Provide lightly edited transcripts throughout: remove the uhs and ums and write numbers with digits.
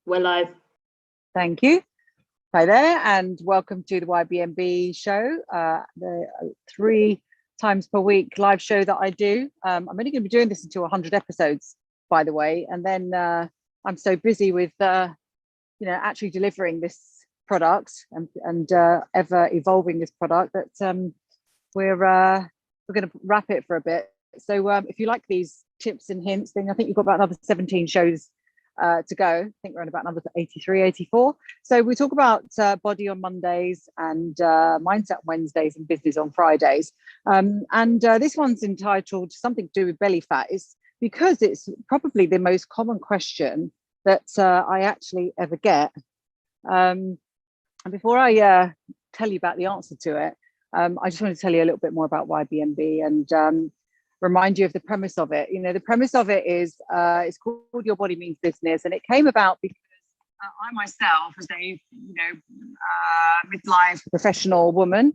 We're live. Thank you. Hi there, and welcome to the YBMB show, the 3 times per week live show that I do. I'm only going to be doing this until 100 episodes, by the way, and then I'm so busy with, actually delivering this product and ever evolving this product that we're going to wrap it for a bit. So if you like these tips and hints, then I think you've got about another 17 shows to go. I think we're on about number 83, 84. So we talk about body on Mondays and mindset Wednesdays and business on Fridays. This one's entitled Something to Do with Belly Fat. Is because it's probably the most common question that I actually ever get. And before I tell you about the answer to it, I just want to tell you a little bit more about YBMB and remind you of the premise of it. The premise of it is it's called Your Body Means Business, and it came about because I myself, as a midlife professional woman,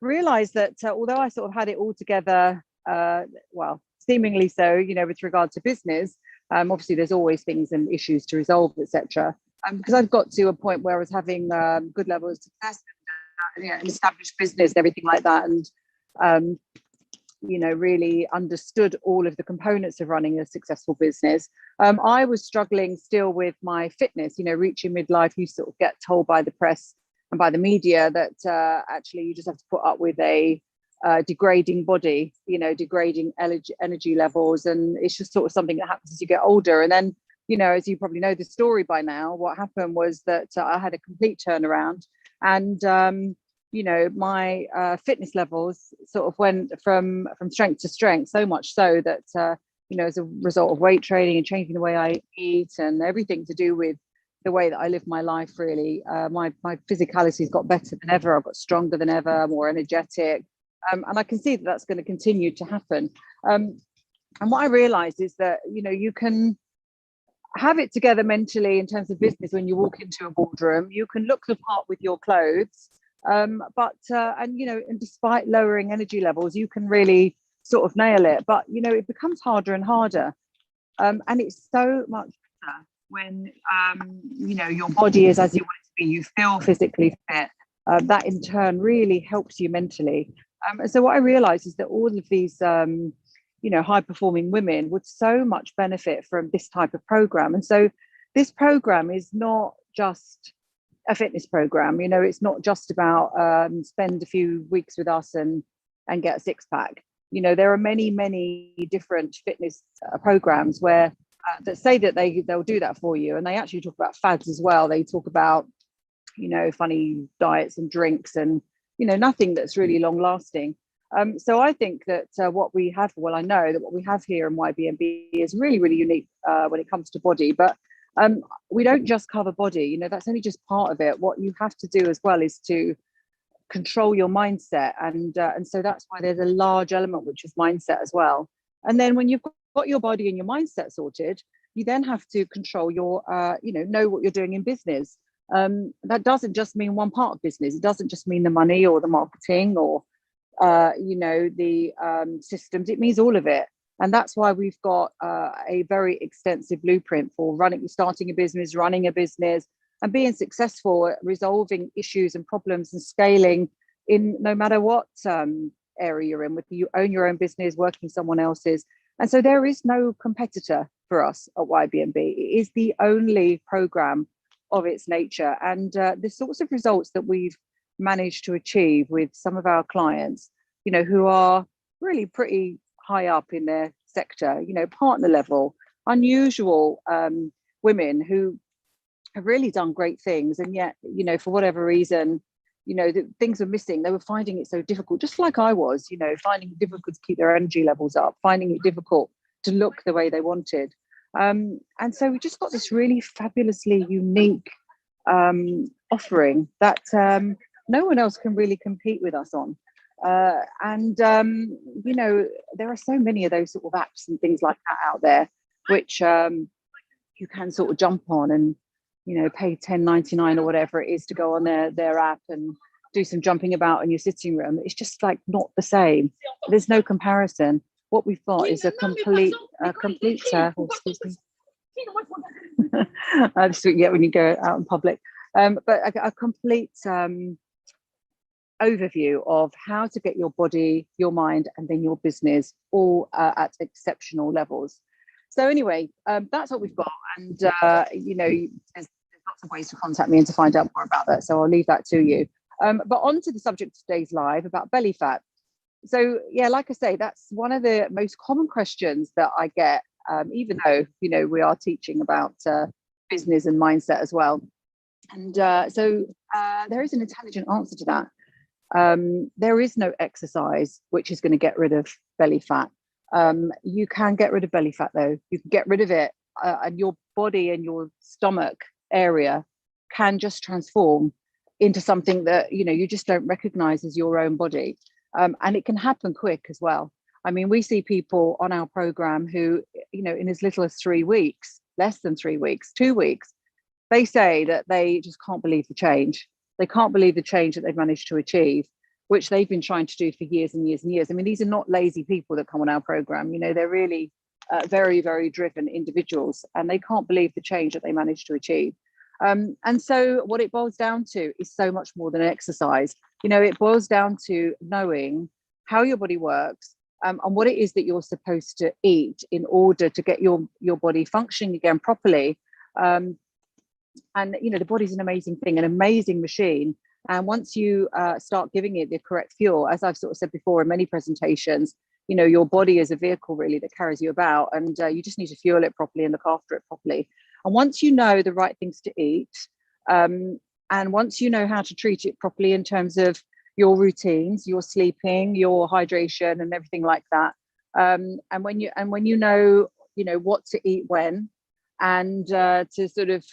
realized that although I sort of had it all together, well, seemingly so, with regard to business, obviously there's always things and issues to resolve, etc. Because I've got to a point where I was having good levels of success and an established business and everything like that, and really understood all of the components of running a successful business. I was struggling still with my fitness, reaching midlife. You sort of get told by the press and by the media that actually you just have to put up with a degrading body, degrading energy levels. And it's just sort of something that happens as you get older. And then, as you probably know the story by now, what happened was that I had a complete turnaround, and my fitness levels sort of went from strength to strength, so much so that as a result of weight training and changing the way I eat and everything to do with the way that I live my life, really, my physicality's got better than ever. I've got stronger than ever, more energetic, and I can see that that's going to continue to happen. And what I realized is that you can have it together mentally in terms of business. When you walk into a boardroom, you can look the part with your clothes, and despite lowering energy levels, you can really sort of nail it. But it becomes harder and harder, and it's so much better when your body is as you want it to be. You feel physically fit. That in turn really helps you mentally. And so what I realized is that all of these high performing women would so much benefit from this type of program. And so this program is not just a fitness program. It's not just about spend a few weeks with us and get a six-pack. There are many different fitness programs where that say that they'll do that for you, and they actually talk about fads as well. They talk about funny diets and drinks and nothing that's really long lasting. So I think that what we have, well, I know that what we have here in YBMB is really, really unique when it comes to body. But we don't just cover body, that's only just part of it. What you have to do as well is to control your mindset. And so that's why there's a large element, which is mindset as well. And then when you've got your body and your mindset sorted, you then have to control your, know what you're doing in business. That doesn't just mean one part of business. It doesn't just mean the money or the marketing or the systems. It means all of it. And that's why we've got a very extensive blueprint for starting a business, running a business, and being successful at resolving issues and problems and scaling in no matter what area you're in, whether you own your own business, working someone else's. And so there is no competitor for us at YBMB. It is the only program of its nature. And the sorts of results that we've managed to achieve with some of our clients, who are really pretty high up in their sector, partner level, unusual women who have really done great things. And yet, for whatever reason, things were missing. They were finding it so difficult, just like I was, finding it difficult to keep their energy levels up, finding it difficult to look the way they wanted. And so we just got this really fabulously unique offering that no one else can really compete with us on. There are so many of those sort of apps and things like that out there, which you can sort of jump on and, pay $10.99 or whatever it is to go on their app and do some jumping about in your sitting room. It's just like not the same. There's no comparison. What we've got is a complete, excuse me. That's what you get when you go out in public. But a complete overview of how to get your body, your mind, and then your business all at exceptional levels. So anyway, that's what we've got. And, there's lots of ways to contact me and to find out more about that. So I'll leave that to you. But on to the subject of today's live about belly fat. So, yeah, like I say, that's one of the most common questions that I get, even though, we are teaching about business and mindset as well. And so there is an intelligent answer to that. There is no exercise which is going to get rid of belly fat. You can get rid of belly fat, though. You can get rid of it, and your body and your stomach area can just transform into something that you just don't recognize as your own body. And it can happen quick as well. I mean, we see people on our program who, in as little as 3 weeks, less than 3 weeks, 2 weeks, they say that they just can't believe the change. They can't believe the change that they've managed to achieve, which they've been trying to do for years and years and years. I mean, these are not lazy people that come on our program. They're really very, very driven individuals, and they can't believe the change that they managed to achieve. And so what it boils down to is so much more than an exercise. It boils down to knowing how your body works, and what it is that you're supposed to eat in order to get your body functioning again properly. And the body's an amazing thing, an amazing machine. And once you start giving it the correct fuel, as I've sort of said before in many presentations, your body is a vehicle really that carries you about, and you just need to fuel it properly and look after it properly. And once you know the right things to eat, and once you know how to treat it properly in terms of your routines, your sleeping, your hydration, and everything like that, and when you know what to eat when, and to sort of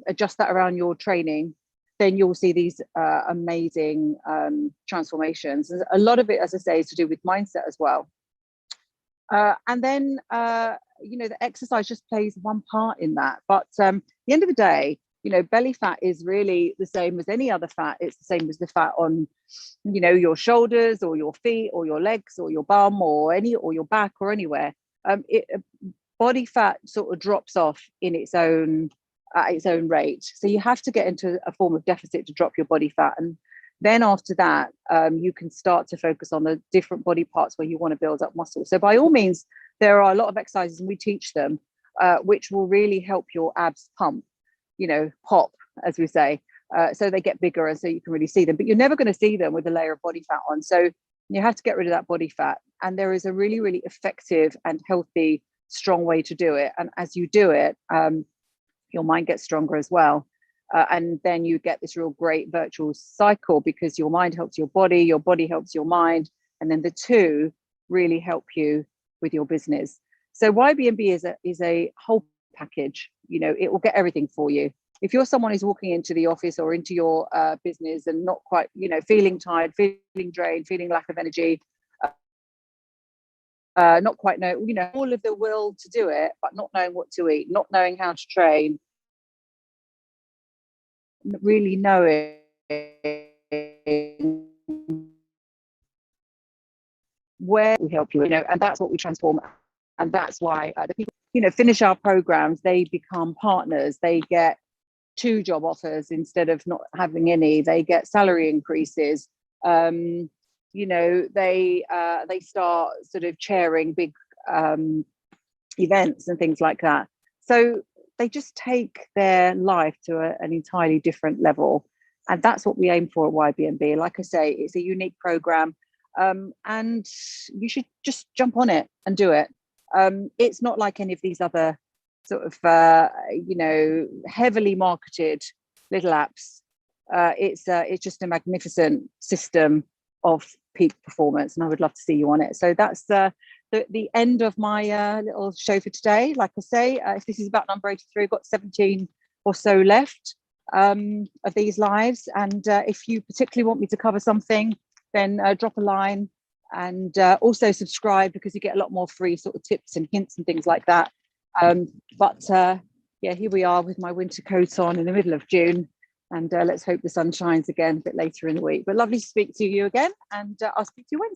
adjust that around your training, then you'll see these amazing transformations. A lot of it, as I say, is to do with mindset as well. And then, the exercise just plays one part in that. But at the end of the day, belly fat is really the same as any other fat. It's the same as the fat on, your shoulders or your feet or your legs or your bum or your back or anywhere. Body fat sort of drops off in its own rate. So you have to get into a form of deficit to drop your body fat. And then after that, you can start to focus on the different body parts where you want to build up muscle. So by all means, there are a lot of exercises, and we teach them, which will really help your abs pump, pop, as we say. So they get bigger, and so you can really see them. But you're never going to see them with a layer of body fat on. So you have to get rid of that body fat. And there is a really, really effective and healthy, strong way to do it. And as you do it, your mind gets stronger as well. And then you get this real great virtual cycle, because your mind helps your body helps your mind. And then the two really help you with your business. So YBMB is a whole package. It will get everything for you. If you're someone who's walking into the office or into your business and not quite, feeling tired, feeling drained, feeling lack of energy, not quite know, all of the will to do it, but not knowing what to eat, not knowing how to train, really knowing where we help you, and that's what we transform. And that's why the people, finish our programs, they become partners, they get 2 job offers instead of not having any, they get salary increases, they start sort of chairing big events and things like that. So they just take their life to an entirely different level. And that's what we aim for at YBMB. Like I say, it's a unique program, and you should just jump on it and do it. It's not like any of these other sort of, heavily marketed little apps. It's just a magnificent system of peak performance, and I would love to see you on it. So that's the end of my little show for today. Like I say, if this is about number 83, I've got 17 or so left of these lives. And if you particularly want me to cover something, then drop a line, and also subscribe, because you get a lot more free sort of tips and hints and things like that. But here we are with my winter coat on in the middle of June, and let's hope the sun shines again a bit later in the week. But lovely to speak to you again, and I'll speak to you Wednesday.